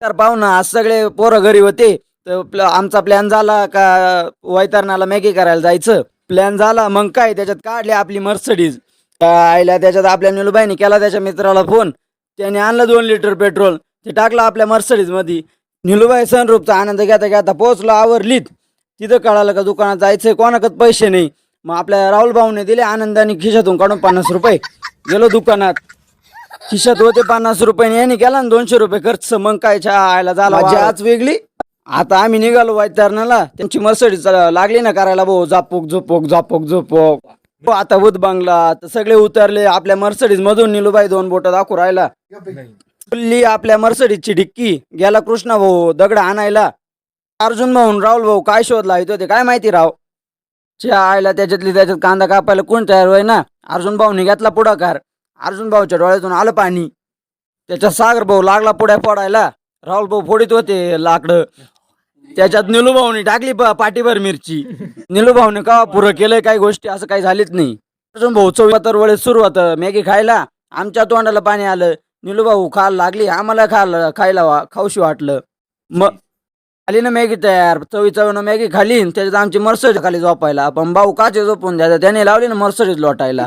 तर पाहू ना, आज सगळे पोरं घरी होते. तर आमचा प्लॅन झाला का वैतरणाला मॅगी करायला जायचं. प्लॅन झाला, मग काय त्याच्यात काढली आपली मर्सडीज. आईला त्याच्यात आपल्या निलूबाईने केला त्याच्या मित्राला फोन. त्याने आणलं 2 लिटर पेट्रोल, ते टाकलं आपल्या मर्सडीजमध्ये. निलूबाई सनरूपचा आनंद घेता घेता पोहोचलो आवरलीत. तिथं कळालं का दुकानात जायचंय, कोणाकडे पैसे नाही. मग आपल्या राहुल भाऊने दिले आनंदाने खिशातून काढून 50 रुपये. गेलो दुकानात, खिशात होते 50 रुपये, यांनी केला ना 200 रुपये खर्च. मग काय आयला झाला आज वेगळी. आता आम्ही निघालो वैतरणाला. त्यांची मर्सडीज लागली ना करायला, भाऊ झापोक झोपोक झापोक झोपोक. आता बुध बंगला तर सगळे उतरले. आपल्या मर्सडीज मधून निलूबाई 2 बोटं दाखवू राहिला. खुल्ली आपल्या मर्सडीजची डिक्की. गेला कृष्णा भाऊ दगड आणायला. अर्जुन भाऊ राहुल भाऊ काय शोध लावित होते काय माहिती राव. आयला त्याच्यात कांदा कापायला कोण तयार होय ना. अर्जुन भाऊनी घेतला पुढाकार. अर्जुन भाऊच्या डोळ्यातून आलं पाणी. त्याच्यात सागर भाऊ लागला पुढ्या फोडायला. राहुल भाऊ फोडीत होते लाकडं. त्याच्यात निलू भाऊनी टाकली पाठीभर मिरची. निलू भाऊने का पुरं केलंय काही गोष्टी, असं काही झालीच नाही. अर्जुन भाऊ 74 वेळेस सुरू होतं मॅगी खायला. आमच्या तोंडाला पाणी आलं. निलू भाऊ खायला लागली, आम्हाला खायला खाऊशी वाटलं. मग आली ना मॅगी तयार. चवीनं मॅगी खाली. त्याच्यात आमची मर्सडीज खाली झोपायला. पण भाऊ काचे झोपून द्यायचा, त्याने लावली ना मर्सडीज लोटायला.